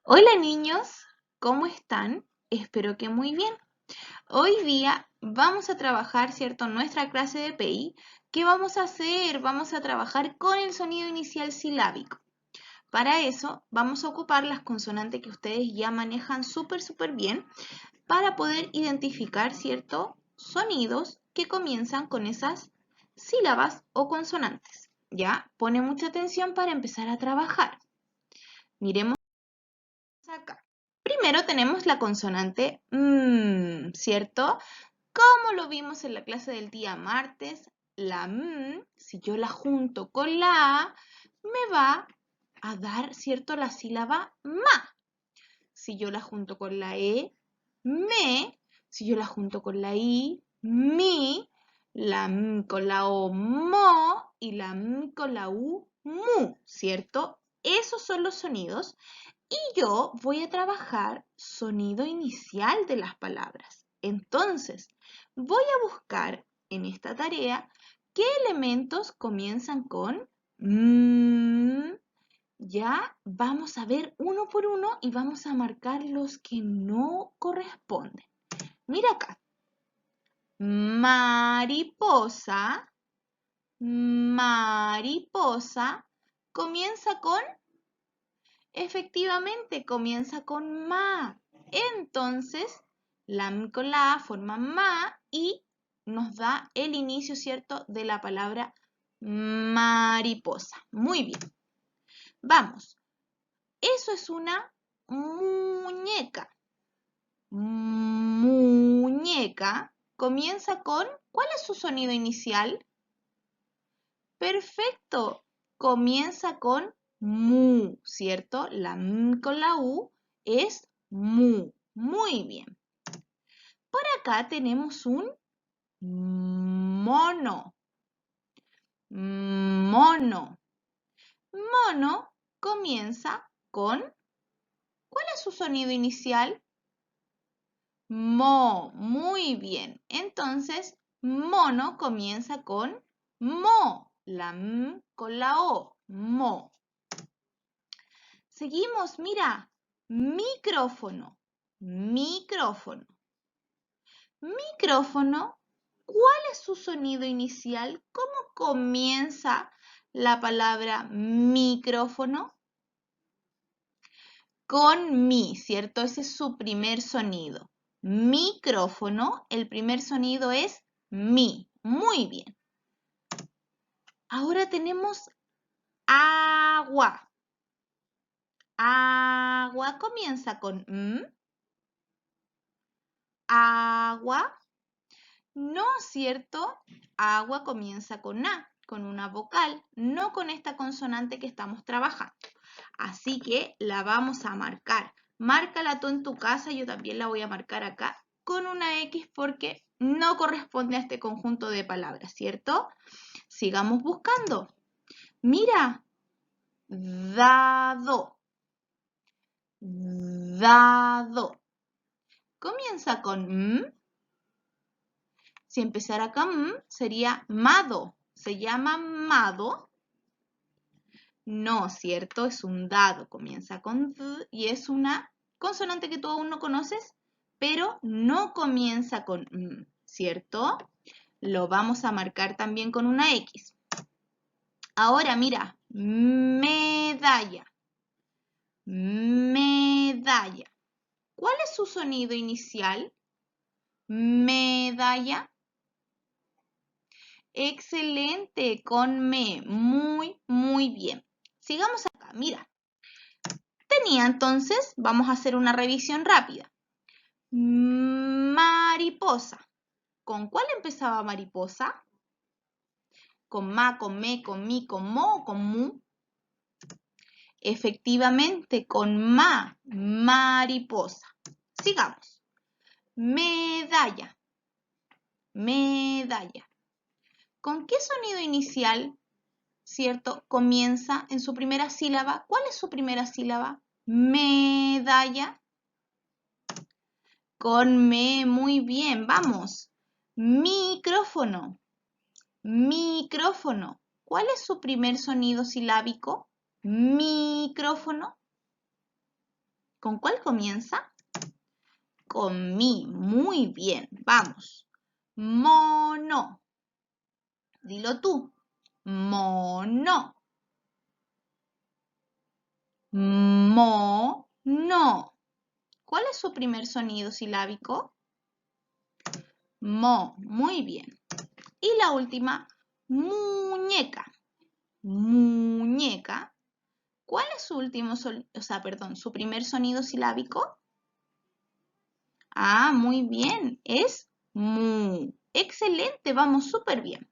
Hola niños, ¿cómo están? Espero que muy bien. Hoy día vamos a trabajar, ¿cierto? Nuestra clase de PI. ¿Qué vamos a hacer? Vamos a trabajar con el sonido inicial silábico. Para eso vamos a ocupar las consonantes que ustedes ya manejan súper bien para poder identificar, ¿cierto? Sonidos que comienzan con esas sílabas o consonantes. ¿Ya? Pone mucha atención para empezar a trabajar. Miremos acá. Primero tenemos la consonante ¿cierto? Como lo vimos en la clase del día martes, la si yo la junto con la A, me va a dar, ¿cierto? La sílaba ma. Si yo la junto con la E, me. Si yo la junto con la I, mi. La M con la O, mo. Y la M con la U, mu, ¿cierto? Esos son los sonidos. Y yo voy a trabajar sonido inicial de las palabras. Entonces, voy a buscar en esta tarea qué elementos comienzan con ya vamos a ver uno por uno y vamos a marcar los que no corresponden. Mira acá. Mariposa, mariposa, comienza con, efectivamente, comienza con ma. Entonces, la M con la A forma ma y nos da el inicio, ¿cierto?, de la palabra mariposa. Muy bien. Vamos. Eso es una muñeca. Muñeca comienza con, ¿cuál es su sonido inicial? Perfecto, comienza con mu, ¿cierto? La M con la U es mu. Muy bien. Por acá tenemos un mono. Mono. Mono comienza con, ¿cuál es su sonido inicial? Mo, muy bien. Entonces, mono comienza con mo, la M con la O, mo. Seguimos, mira, micrófono, micrófono. Micrófono, ¿cuál es su sonido inicial? ¿Cómo comienza la palabra micrófono? Con mi, ¿cierto? Ese es su primer sonido. Micrófono, el primer sonido es mi. Muy bien. Ahora tenemos agua. Agua comienza con m. Agua. No, ¿cierto? Agua comienza con a, con una vocal, no con esta consonante que estamos trabajando. Así que la vamos a marcar. Márcala tú en tu casa, yo también la voy a marcar acá con una X porque no corresponde a este conjunto de palabras, ¿cierto? Sigamos buscando. Mira, dado, dado. Comienza con m. Si empezara con m, sería mado. ¿Se llama mado? No, ¿cierto? Es un dado. Comienza con d y es una consonante que tú aún no conoces, pero no comienza con m, ¿cierto? Lo vamos a marcar también con una X. Ahora, mira, medalla. Medalla. ¿Cuál es su sonido inicial? Medalla. Excelente, con me. Muy bien. Sigamos acá, mira. Tenía entonces, vamos a hacer una revisión rápida. Mariposa. ¿Con cuál empezaba mariposa? ¿Con ma, con me, con mi, con mo o con mu? Efectivamente, con ma, mariposa. Sigamos. Medalla. Medalla. ¿Con qué sonido inicial, cierto, comienza en su primera sílaba? ¿Cuál es su primera sílaba? Medalla. Con me, muy bien, vamos. Micrófono. Micrófono. ¿Cuál es su primer sonido silábico? Micrófono. ¿Con cuál comienza? Con mi. Muy bien. Vamos. Mono. Dilo tú. Mono. Mono. ¿Cuál es su primer sonido silábico? Mo. Muy bien. Y la última, muñeca. Muñeca. ¿Cuál es su su primer sonido silábico? Ah, muy bien. Es mu. Excelente, vamos súper bien.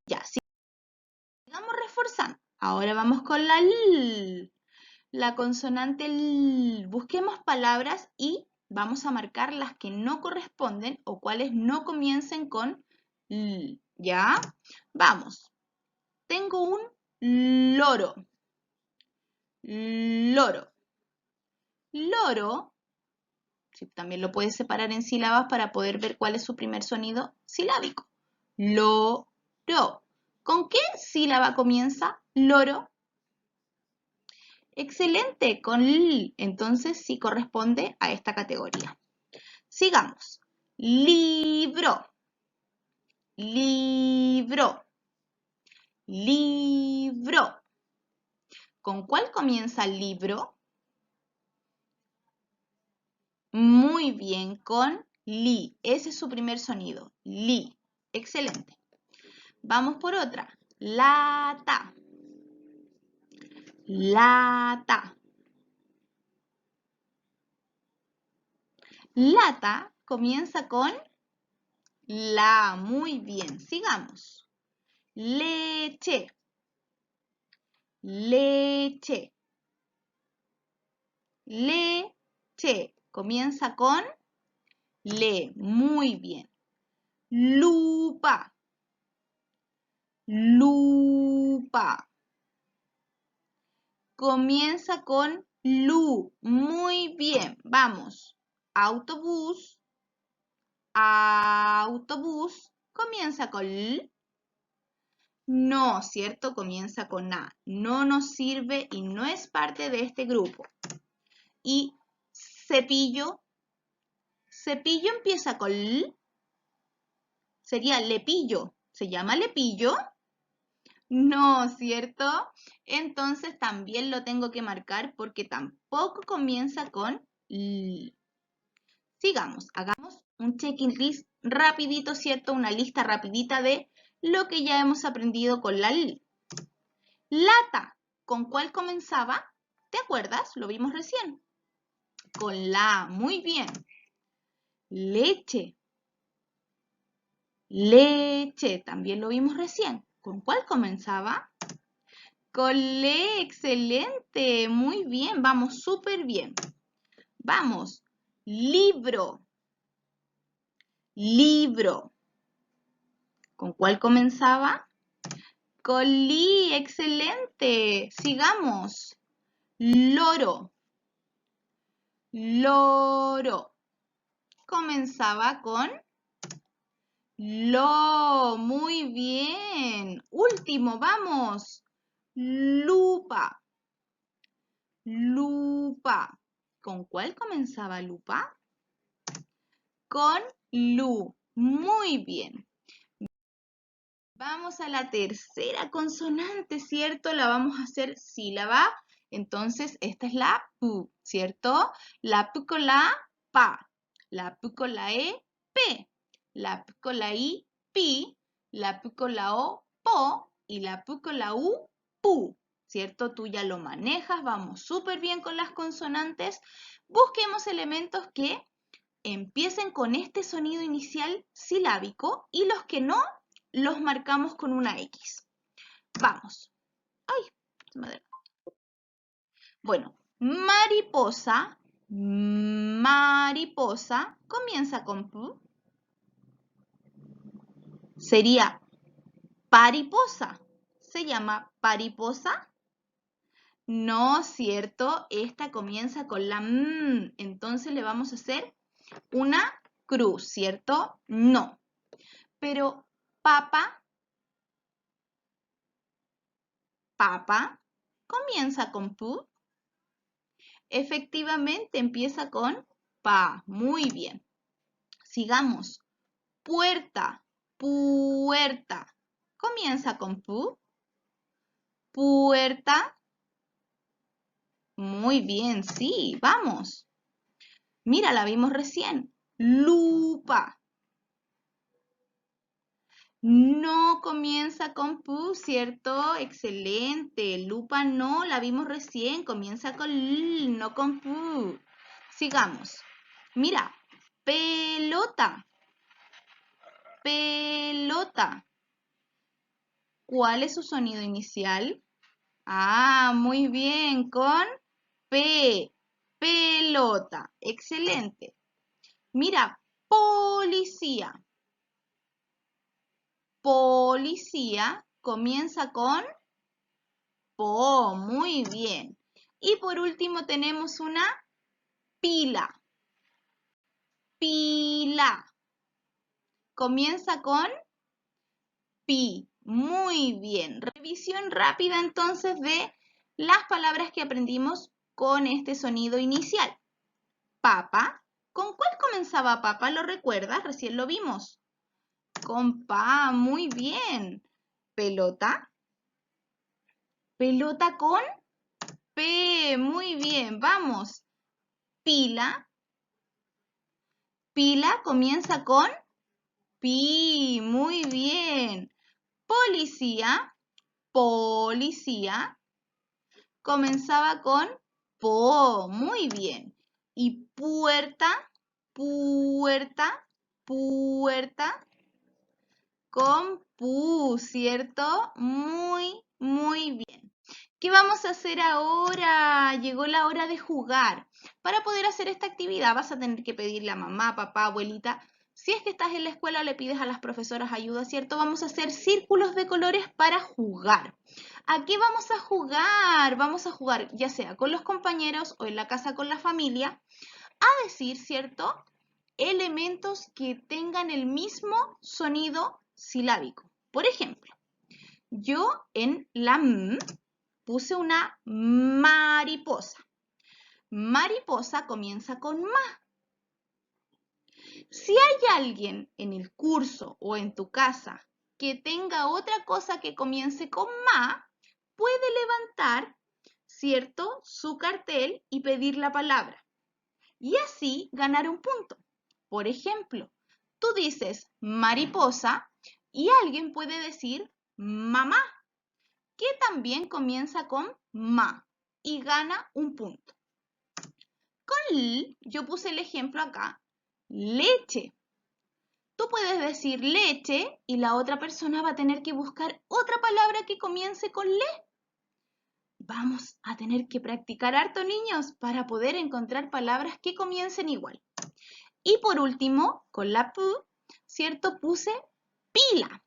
Ya, sigamos reforzando. Ahora vamos con la L. La consonante L. Busquemos palabras y vamos a marcar las que no corresponden o cuáles no comiencen con L. ¿Ya? Vamos. Tengo un loro. Loro. Loro, también lo puedes separar en sílabas para poder ver cuál es su primer sonido silábico. Loro. ¿Con qué sílaba comienza loro? Excelente, con L. Entonces sí corresponde a esta categoría. Sigamos. Libro. Libro. Libro. ¿Con cuál comienza el libro? Muy bien, con li. Ese es su primer sonido. Li. Excelente. Vamos por otra. Lata. Lata. Lata comienza con la. Muy bien. Sigamos. Leche. Leche. Leche. Comienza con le. Muy bien. Lupa. Lupa. Comienza con lu. Muy bien. Vamos. Autobús. Autobús. Comienza con l. No, ¿cierto? Comienza con a. No nos sirve y no es parte de este grupo. Y cepillo. Cepillo empieza con l. Sería lepillo. ¿Se llama lepillo? No, ¿cierto? Entonces también lo tengo que marcar porque tampoco comienza con L. Sigamos, hagamos un checklist rapidito, ¿cierto? Una lista rapidita de lo que ya hemos aprendido con la L. Lata, ¿con cuál comenzaba? ¿Te acuerdas? Lo vimos recién. Con la A, muy bien. Leche. Leche, también lo vimos recién. ¿Con cuál comenzaba? Con le, excelente, muy bien, vamos súper bien. Vamos, libro, libro. ¿Con cuál comenzaba? Con li, excelente. Sigamos, loro, loro. Comenzaba con lo, muy bien. Último, vamos, lupa, lupa. ¿Con cuál comenzaba lupa? Con lu. Muy bien. Vamos a la tercera consonante, ¿cierto? La vamos a hacer sílaba. Entonces, esta es la P, ¿cierto? La P con la A, pa. La P con la E, P. La P con la I, pi. La P con la O, po. Y la P con la U, pu. ¿Cierto? Tú ya lo manejas, vamos súper bien con las consonantes. Busquemos elementos que empiecen con este sonido inicial silábico y los que no, los marcamos con una X. Vamos. Ay, bueno, mariposa, mariposa, comienza con P. Sería pariposa. ¿Se llama pariposa? No, ¿cierto? Esta comienza con la M. Entonces le vamos a hacer una cruz, ¿cierto? No. Pero papa, papa, comienza con P. Efectivamente, empieza con pa. Muy bien. Sigamos. Puerta, puerta. Comienza con pu. Puerta. Muy bien, sí, vamos. Mira, la vimos recién. Lupa. No comienza con pu, ¿cierto? Excelente. Lupa no, la vimos recién. Comienza con l, no con pu. Sigamos. Mira, pelota. Pelota. ¿Cuál es su sonido inicial? Ah, muy bien, con P. Pelota. Excelente. Mira, policía. Policía comienza con po. Muy bien. Y por último tenemos una pila. Pila. Comienza con pi. Muy bien. Revisión rápida entonces de las palabras que aprendimos con este sonido inicial. Papa. ¿Con cuál comenzaba papa? ¿Lo recuerdas? Recién lo vimos. Con pa. Muy bien. Pelota. Pelota con P. Muy bien. Vamos. Pila. Pila comienza con pi. Muy bien. Policía. Policía. Comenzaba con po. Muy bien. Y puerta. Puerta. Puerta. Con pu, ¿cierto? Muy, muy bien. ¿Qué vamos a hacer ahora? Llegó la hora de jugar. Para poder hacer esta actividad vas a tener que pedirle a mamá, papá, abuelita. Si es que estás en la escuela, le pides a las profesoras ayuda, ¿cierto? Vamos a hacer círculos de colores para jugar. ¿A qué vamos a jugar? Vamos a jugar ya sea con los compañeros o en la casa con la familia a decir, ¿cierto? Elementos que tengan el mismo sonido silábico. Por ejemplo, yo en la M puse una mariposa. Mariposa comienza con ma. Si hay alguien en el curso o en tu casa que tenga otra cosa que comience con ma, puede levantar, ¿cierto?, su cartel y pedir la palabra. Y así ganar un punto. Por ejemplo, tú dices mariposa y alguien puede decir mamá, que también comienza con ma y gana un punto. Con l, yo puse el ejemplo acá, leche. Tú puedes decir leche y la otra persona va a tener que buscar otra palabra que comience con le. Vamos a tener que practicar harto, niños, para poder encontrar palabras que comiencen igual. Y por último, con la P, ¿cierto? Puse pila.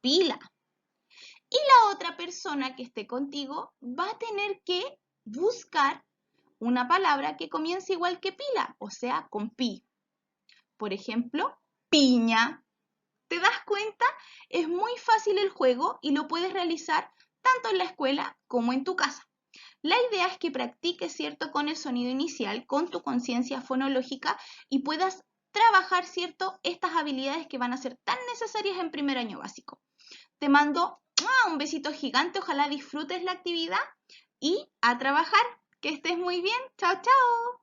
Pila. Y la otra persona que esté contigo va a tener que buscar una palabra que comience igual que pila, o sea, con pi. Por ejemplo, piña. ¿Te das cuenta? Es muy fácil el juego y lo puedes realizar tanto en la escuela como en tu casa. La idea es que practiques, ¿cierto?, con el sonido inicial, con tu conciencia fonológica y puedas trabajar, ¿cierto?, estas habilidades que van a ser tan necesarias en primer año básico. Te mando un besito gigante, ojalá disfrutes la actividad y a trabajar. Que estés muy bien. Chao, chao.